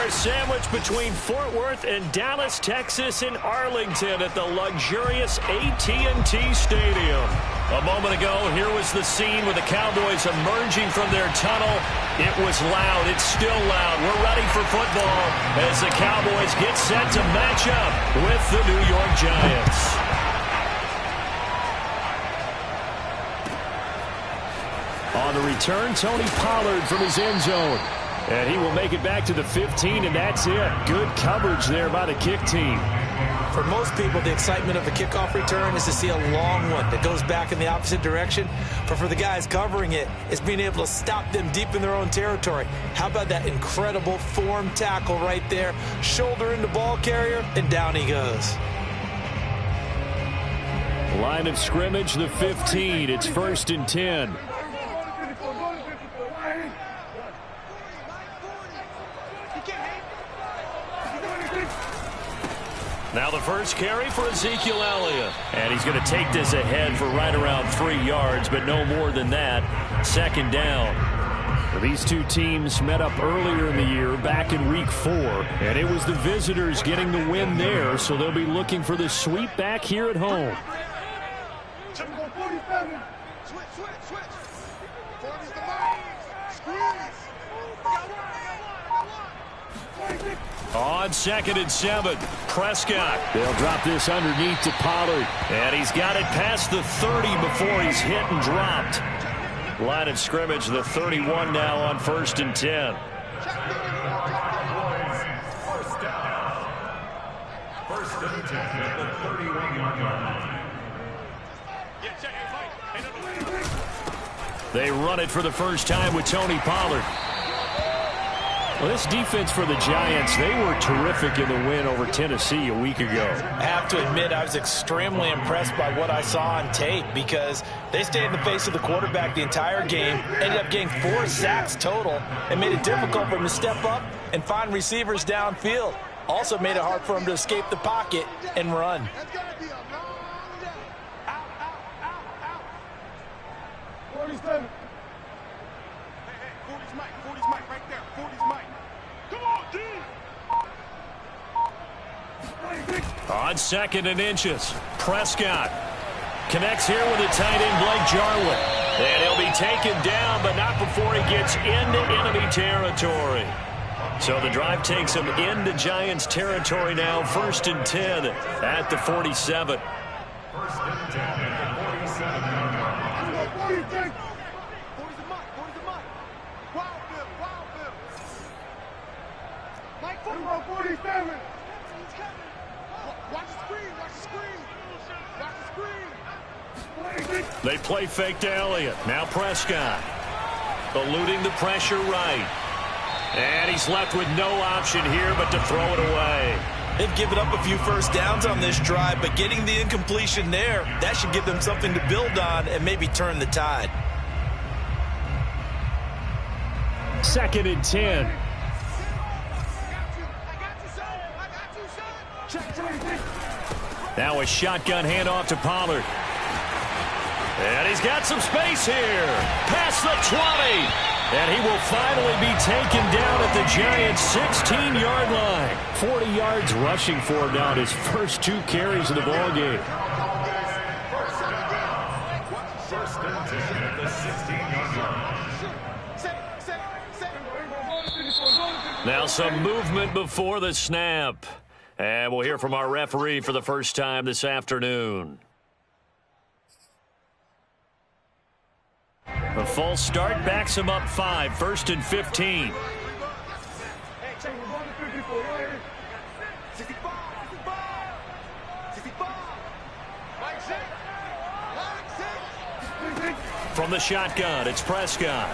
Our sandwich between Fort Worth and Dallas, Texas in Arlington at the luxurious AT&T Stadium. A moment ago, here was the scene with the Cowboys emerging from their tunnel. It was loud. It's still loud. We're ready for football as the Cowboys get set to match up with the New York Giants. On the return, Tony Pollard from his end zone. And he will make it back to the 15, and that's it. Good coverage there by the kick team. For most people, the excitement of the kickoff return is to see a long one that goes back in the opposite direction. But for the guys covering it, it's being able to stop them deep in their own territory. How about that incredible form tackle right there? Shoulder into ball carrier, and down he goes. Line of scrimmage, the 15. It's 1st and 10. Now the first carry for Ezekiel Elliott. And he's going to take this ahead for right around 3 yards, but no more than that. 2nd down. These two teams met up earlier in the year, back in Week 4. And it was the visitors getting the win there, so they'll be looking for the sweep back here at home. On 2nd and 7, Prescott. They'll drop this underneath to Pollard. And he's got it past the 30 before he's hit and dropped. Line of scrimmage, the 31 now on 1st and 10. First and 10 at the 31-yard line. They run it for the first time with Tony Pollard. Well, this defense for the Giants, they were terrific in the win over Tennessee a week ago. I have to admit, I was extremely impressed by what I saw on tape because they stayed in the face of the quarterback the entire game, ended up getting 4 sacks total, and made it difficult for him to step up and find receivers downfield. Also made it hard for him to escape the pocket and run. On 2nd and inches, Prescott connects here with the tight end Blake Jarwin. And he'll be taken down, but not before he gets into enemy territory. So the drive takes him into Giants territory now, 1st and 10 at the 47. 1st and 10 at the 47. They play fake to Elliott. Now Prescott. Eluding the pressure right. And he's left with no option here but to throw it away. They've given up a few first downs on this drive, but getting the incompletion there, that should give them something to build on and maybe turn the tide. 2nd and 10. Now a shotgun handoff to Pollard. And he's got some space here. Past the 20. And he will finally be taken down at the Giants' 16-yard line. 40 yards rushing for him now in his first 2 carries of the ballgame. Now some movement before the snap. And we'll hear from our referee for the first time this afternoon. A false start backs him up 5, 1st and 15. From the shotgun, it's Prescott.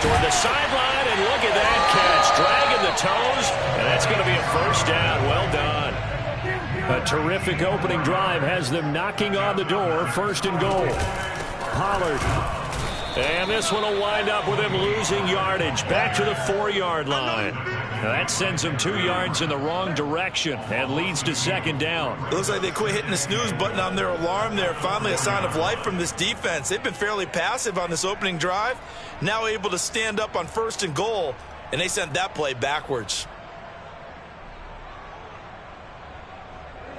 Toward the sideline, and look at that catch. Dragging the toes, and that's going to be a first down. Well done. A terrific opening drive has them knocking on the door. 1st and goal. Pollard. And this one will wind up with him losing yardage. Back to the 4-yard line. Now that sends them 2 yards in the wrong direction and leads to second down. It looks like they quit hitting the snooze button on their alarm there. Finally a sign of life from this defense. They've been fairly passive on this opening drive. Now able to stand up on 1st and goal, and they sent that play backwards.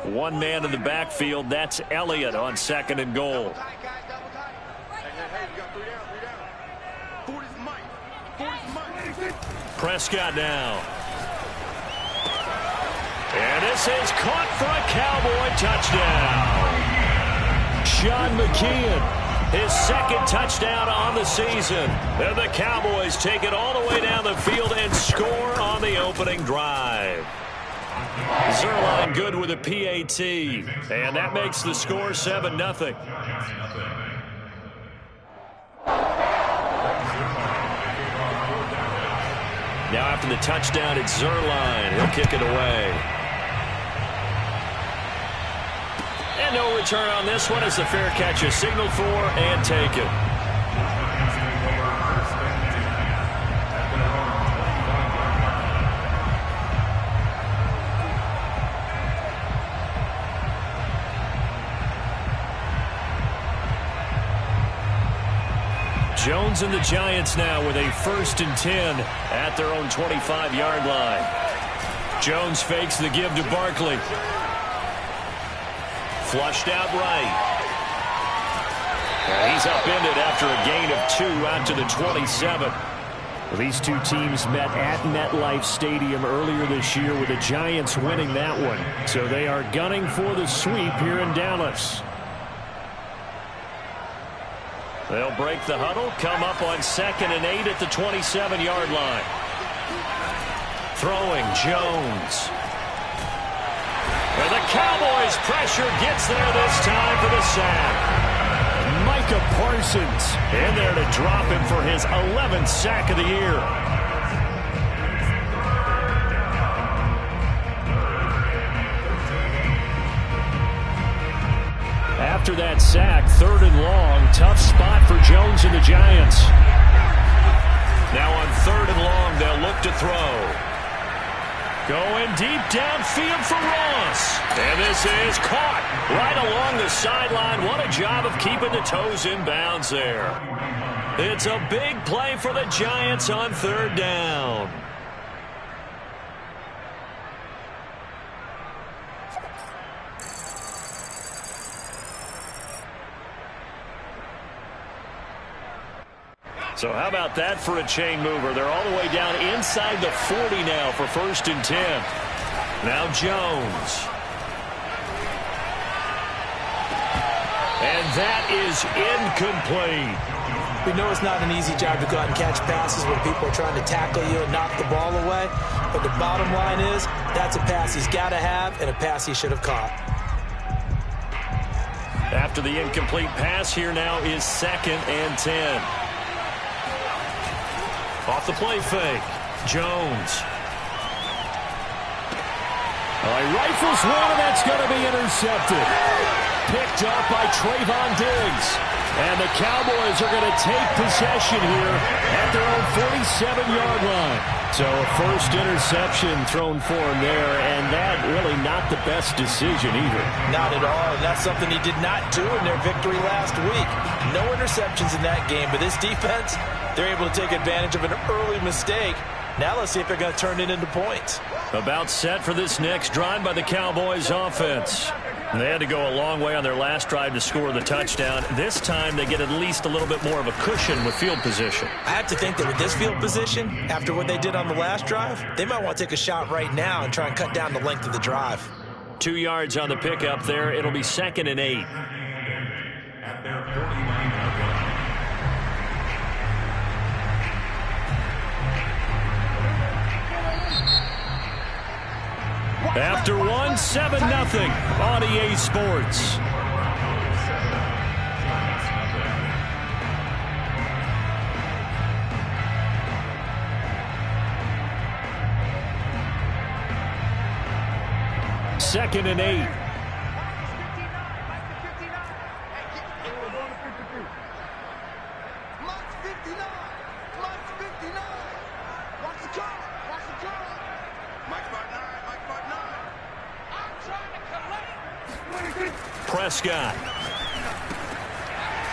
One man in the backfield. That's Elliott on 2nd and goal. Prescott now. And this is caught for a Cowboy touchdown. Sean McKeon, his 2nd touchdown on the season. And the Cowboys take it all the way down the field and score on the opening drive. Zuerlein good with a PAT. And that makes the score 7-0. Now after the touchdown, it's Zuerlein. He'll kick it away. And no return on this one as the fair catch is signaled for and taken. Jones and the Giants now with a 1st and 10 at their own 25-yard line. Jones fakes the give to Barkley. Flushed out right. And he's upended after a gain of 2 out to the 27. Well, these two teams met at MetLife Stadium earlier this year with the Giants winning that one. So they are gunning for the sweep here in Dallas. They'll break the huddle, come up on 2nd and 8 at the 27-yard line. Throwing Jones. And the Cowboys pressure gets there this time for the sack. Micah Parsons in there to drop him for his 11th sack of the year. After that sack, 3rd and long, tough spot for Jones and the Giants. Now on 3rd and long, they'll look to throw. Going deep downfield for Ross. And this is caught right along the sideline. What a job of keeping the toes in bounds there. It's a big play for the Giants on 3rd down. So how about that for a chain mover? They're all the way down inside the 40 now for 1st and 10. Now Jones. And that is incomplete. We know it's not an easy job to go out and catch passes when people are trying to tackle you and knock the ball away. But the bottom line is that's a pass he's got to have and a pass he should have caught. After the incomplete pass, here now is 2nd and 10. Off the play fake. Jones. He rifles one, and that's going to be intercepted. Picked up by Trayvon Diggs. And the Cowboys are going to take possession here at their own 47-yard line. So a first interception thrown for him there, and that really not the best decision either. Not at all, and that's something he did not do in their victory last week. No interceptions in that game, but this defense, they're able to take advantage of an early mistake. Now let's see if they're going to turn it into points. About set for this next drive by the Cowboys offense. They had to go a long way on their last drive to score the touchdown. This time they get at least a little bit more of a cushion with field position. I have to think that with this field position, after what they did on the last drive, they might want to take a shot right now and try and cut down the length of the drive. 2 yards on the pickup there. It'll be 2nd and 8. At their 49-yard line. After one, 7-0 on EA Sports. Second and 8. Prescott.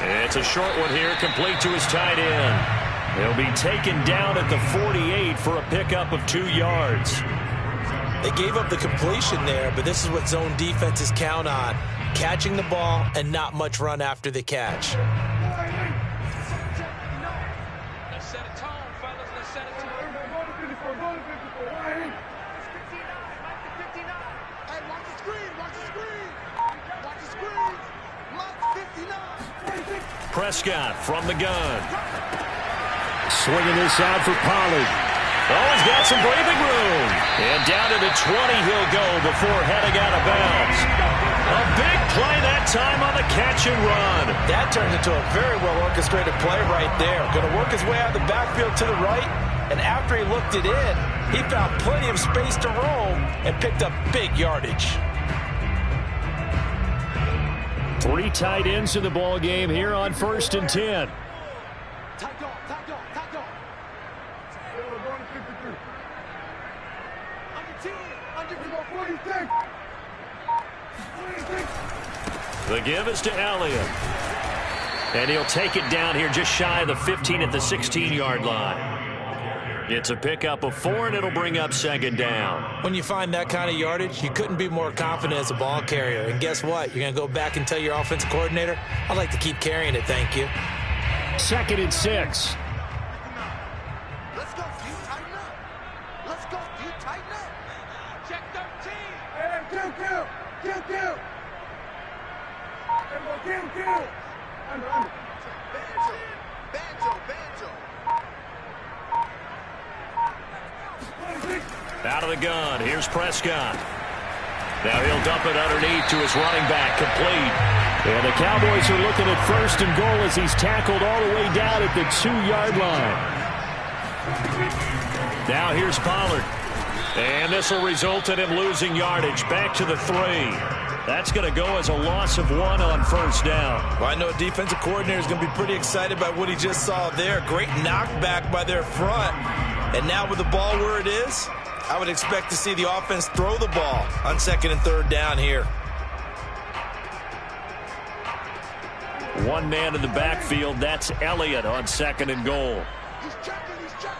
It's a short one here, complete to his tight end. He'll be taken down at the 48 for a pickup of 2 yards. They gave up the completion there, but this is what zone defenses count on. Catching the ball and not much run after the catch. Let's set a tone, fellas. Let's set a tone. Hey, watch the screen. Watch the screen. Watch the screen. Look, 59. Prescott from the gun. Swinging this out for Pollard. Oh, he's got some breathing room. And down to the 20 he'll go before heading out of bounds. A big play that time on the catch and run. That turns into a very well-orchestrated play right there. Going to work his way out of the backfield to the right, and after he looked it in, he found plenty of space to roam and picked up big yardage. 3 tight ends in the ball game here on 1st and 10. The give is to Elliott. And he'll take it down here just shy of the 15 at the 16-yard line. It's a pickup of 4, and it'll bring up 2nd down. When you find that kind of yardage, you couldn't be more confident as a ball carrier. And guess what? You're going to go back and tell your offensive coordinator, I'd like to keep carrying it, thank you. 2nd and 6. Let's go, Q. Tighten up. Let's go, Q. Tighten up. Check 13. Hey, Q. Banjo. Out of the gun. Here's Prescott. Now he'll dump it underneath to his running back, complete. And the Cowboys are looking at 1st and goal as he's tackled all the way down at the 2-yard line. Now here's Pollard. And this will result in him losing yardage. Back to the 3. That's going to go as a loss of 1 on 1st down. Well, I know a defensive coordinator is going to be pretty excited about what he just saw there. Great knockback by their front. And now with the ball where it is, I would expect to see the offense throw the ball on 2nd and 3rd down here. 1 man in the backfield. That's Elliott on 2nd and goal. He's checking. Check.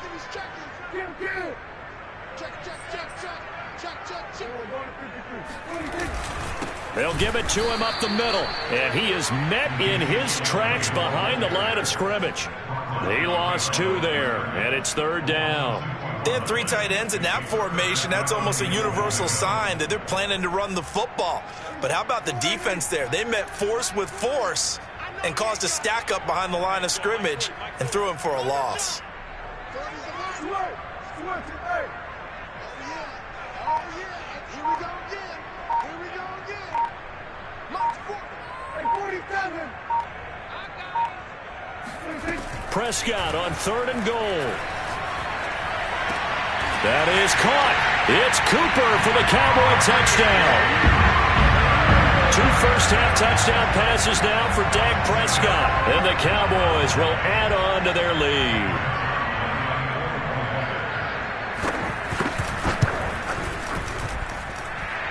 They'll give it to him up the middle. And he is met in his tracks behind the line of scrimmage. He lost 2 there, and it's 3rd down. They had 3 tight ends in that formation. That's almost a universal sign that they're planning to run the football. But how about the defense there? They met force with force and caused a stack up behind the line of scrimmage and threw him for a loss. Prescott on 3rd and goal. That is caught. It's Cooper for the Cowboy touchdown. 2 first-half touchdown passes now for Dak Prescott. And the Cowboys will add on to their lead.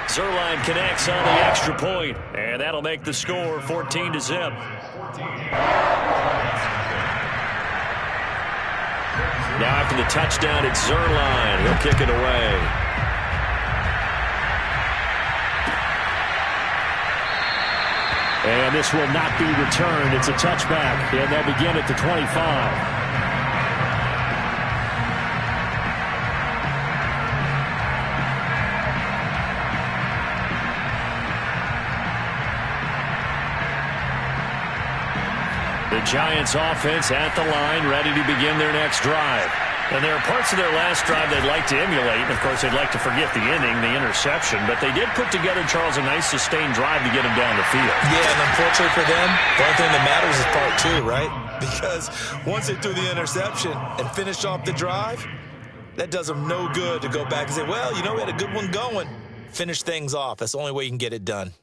Zuerlein connects on the extra point, and that'll make the score 14-0. Now after the touchdown, it's Zuerlein. He'll kick it away. And this will not be returned. It's a touchback, and they'll begin at the 25. The Giants offense at the line, ready to begin their next drive. And there are parts of their last drive they'd like to emulate. And, of course, they'd like to forget the inning, the interception. But they did put together, Charles, a nice sustained drive to get them down the field. Yeah, and unfortunately for them, the only thing that matters is part 2, right? Because once they threw the interception and finished off the drive, that does them no good to go back and say, well, you know, we had a good one going. Finish things off. That's the only way you can get it done.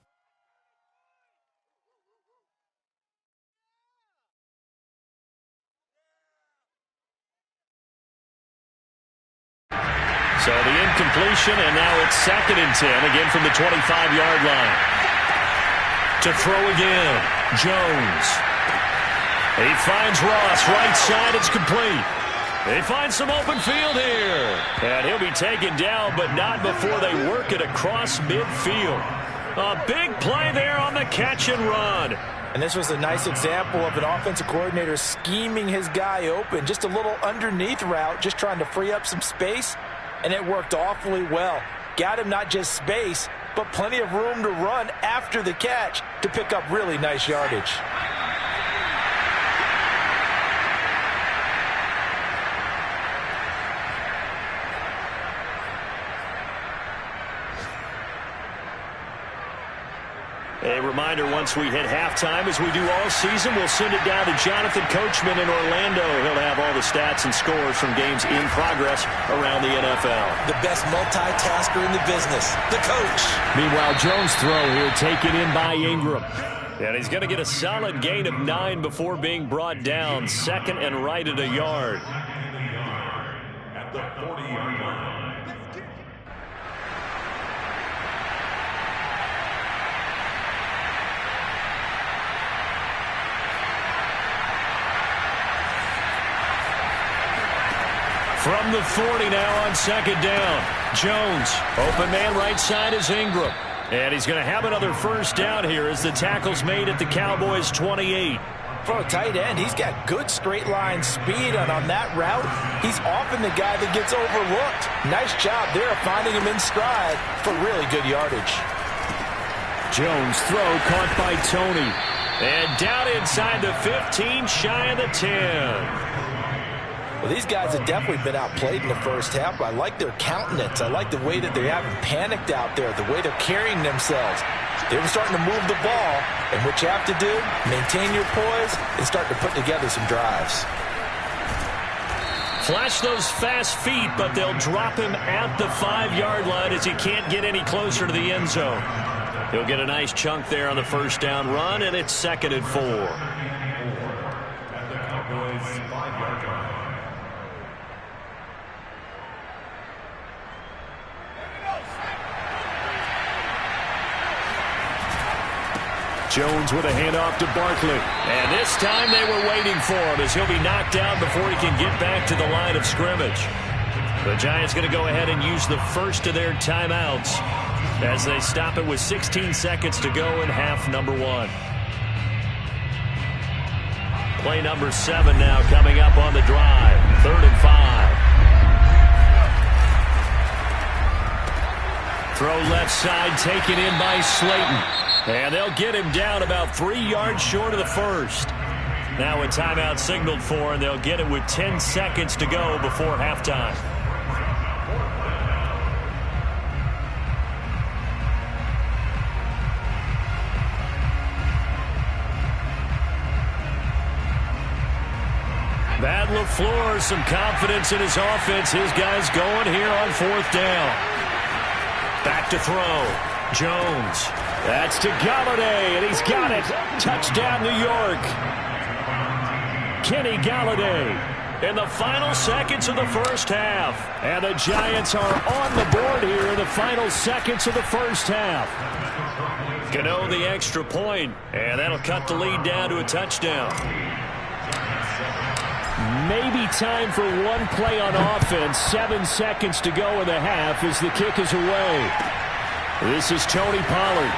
So the incompletion, and now it's 2nd and 10, again from the 25-yard line. To throw again, Jones. He finds Ross, right side, it's complete. They find some open field here. And he'll be taken down, but not before they work it across midfield. A big play there on the catch and run. And this was a nice example of an offensive coordinator scheming his guy open. Just a little underneath route, just trying to free up some space. And it worked awfully well. Got him not just space, but plenty of room to run after the catch to pick up really nice yardage. A reminder, once we hit halftime, as we do all season, we'll send it down to Jonathan Coachman in Orlando. He'll have all the stats and scores from games in progress around the NFL. The best multitasker in the business, the coach. Meanwhile, Jones' throw here taken in by Ingram. And he's going to get a solid gain of 9 before being brought down. 2nd and right at a yard. At the 40-yard line. From the 40 now on 2nd down. Jones, open man right side is Ingram. And he's going to have another first down here as the tackle's made at the Cowboys' 28. For a tight end, he's got good straight line speed, and on that route, he's often the guy that gets overlooked. Nice job there of finding him in stride for really good yardage. Jones throw caught by Tony. And down inside the 15, shy of the 10. Well, these guys have definitely been outplayed in the first half. I like their countenance. I like the way that they haven't panicked out there, the way they're carrying themselves. They were starting to move the ball, and what you have to do, maintain your poise and start to put together some drives. Flash those fast feet, but they'll drop him at the 5-yard line as he can't get any closer to the end zone. He'll get a nice chunk there on the first down run, and it's 2nd and 4. At the Cowboys' 5-yard line. Jones with a handoff to Barkley. And this time they were waiting for him as he'll be knocked down before he can get back to the line of scrimmage. The Giants going to go ahead and use the first of their timeouts as they stop it with 16 seconds to go in half number 1. Play number 7 now coming up on the drive. 3rd and 5. Throw left side taken in by Slayton. And they'll get him down about 3 yards short of the first. Now a timeout signaled for, and they'll get it with 10 seconds to go before halftime. Matt LaFleur, some confidence in his offense. His guys going here on 4th down. Back to throw. Jones. That's to Golladay, and he's got it. Touchdown, New York. Kenny Golladay in the final seconds of the first half. And the Giants are on the board here in the final seconds of the first half. Gano the extra point, and that'll cut the lead down to a touchdown. Maybe time for one play on offense. 7 seconds to go in the half as the kick is away. This is Tony Pollard.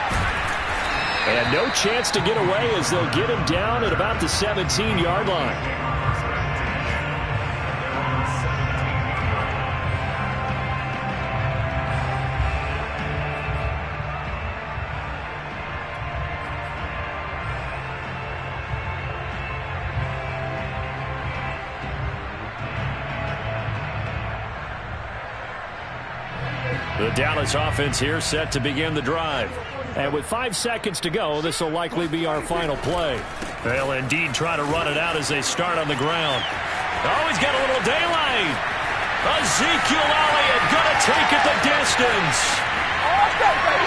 And no chance to get away as they'll get him down at about the 17-yard line. The Dallas offense here set to begin the drive. And with 5 seconds to go, this will likely be our final play. They'll indeed try to run it out as they start on the ground. Oh, he's got a little daylight. Ezekiel Elliott going to take it the distance.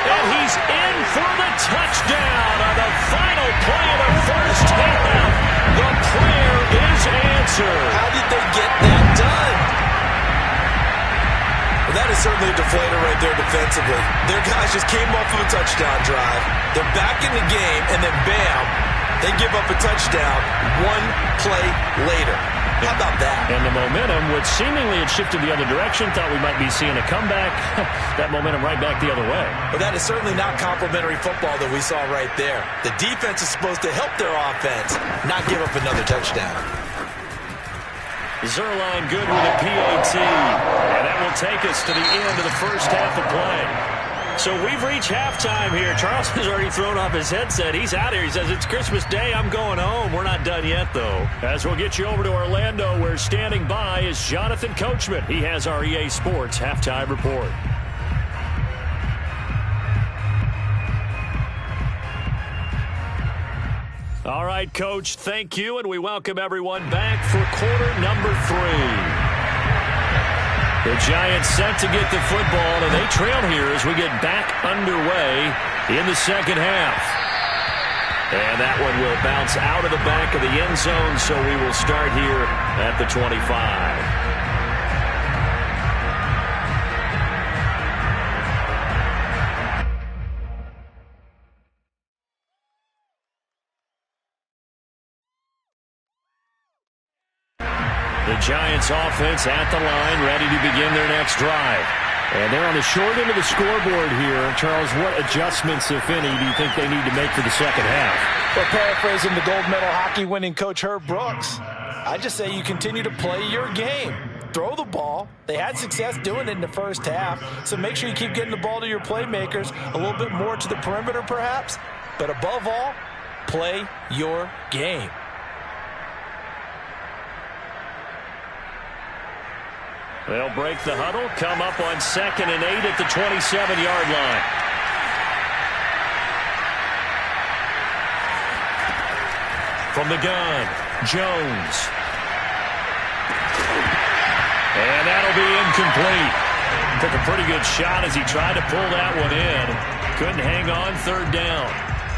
And he's in for the touchdown on the final play of the first half. The prayer is answered. How did they get that done? Well, that is was certainly a deflator right there defensively. Their guys just came off of a touchdown drive. They're back in the game, and then bam, they give up a touchdown one play later. How about that? And the momentum, which seemingly had shifted the other direction, thought we might be seeing a comeback. That momentum right back the other way. But that is certainly not complimentary football that we saw right there. The defense is supposed to help their offense, not give up another touchdown. Zuerlein good with a PAT. And that will take us to the end of the first half of play. So we've reached halftime here. Charles has already thrown off his headset. He's out here. He says, it's Christmas Day. I'm going home. We're not done yet, though. As we'll get you over to Orlando, where standing by is Jonathan Coachman. He has our EA Sports Halftime Report. All right, Coach, thank you, and we welcome everyone back for quarter number 3. The Giants set to get the football, and they trail here as we get back underway in the second half. And that one will bounce out of the back of the end zone, so we will start here at the 25. The Giants offense at the line, ready to begin their next drive. And they're on the short end of the scoreboard here. Charles, what adjustments, if any, do you think they need to make for the second half? Well, paraphrasing the gold medal hockey winning coach Herb Brooks, I just say you continue to play your game. Throw the ball. They had success doing it in the first half, so make sure you keep getting the ball to your playmakers, a little bit more to the perimeter perhaps, but above all, play your game. They'll break the huddle, come up on 2nd and 8 at the 27-yard line. From the gun, Jones. And that'll be incomplete. Took a pretty good shot as he tried to pull that one in. Couldn't hang on, 3rd down.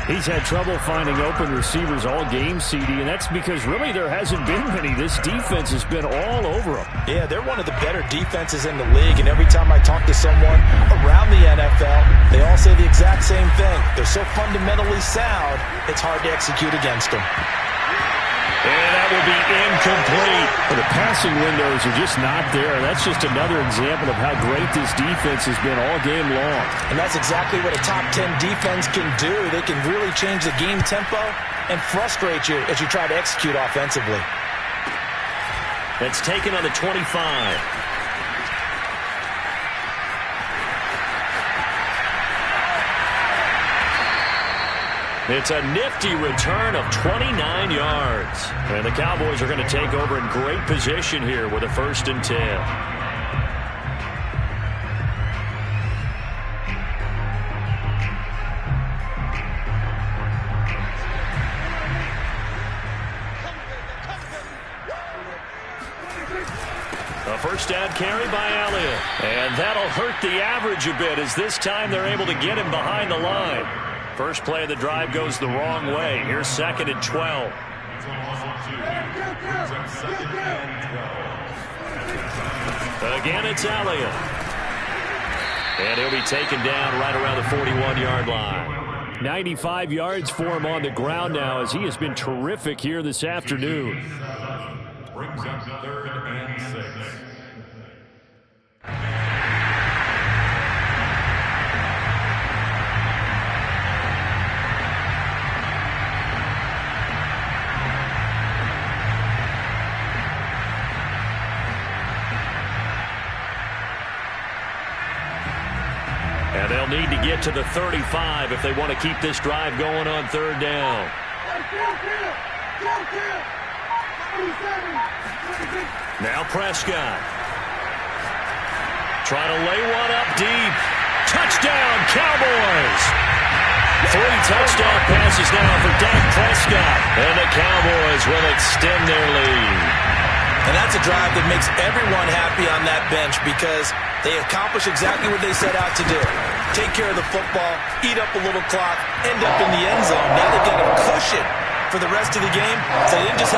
He's had trouble finding open receivers all game, CD, and that's because really there hasn't been many. This defense has been all over them. Yeah, they're one of the better defenses in the league, and every time I talk to someone around the NFL, they all say the exact same thing. They're so fundamentally sound, it's hard to execute against them. And that will be incomplete. The passing windows are just not there. That's just another example of how great this defense has been all game long. And that's exactly what a top 10 defense can do. They can really change the game tempo and frustrate you as you try to execute offensively. That's taken on the 25. It's a nifty return of 29 yards. And the Cowboys are going to take over in great position here with a 1st and 10. A first down carry by Elliott. And that'll hurt the average a bit as this time they're able to get him behind the line. First play of the drive goes the wrong way. Here's 2nd and 12. Again, it's Elliott. And he'll be taken down right around the 41-yard line. 95 yards for him on the ground now as he has been terrific here this afternoon. Brings up 3rd and 6. And they'll need to get to the 35 if they want to keep this drive going on 3rd down. Now Prescott. Trying to lay one up deep. Touchdown, Cowboys! 3 touchdown passes now for Dak Prescott. And the Cowboys will extend their lead. And that's a drive that makes everyone happy on that bench because they accomplish exactly what they set out to do. Take care of the football, eat up a little clock, end up in the end zone. Now they've got a cushion for the rest of the game, so they didn't just help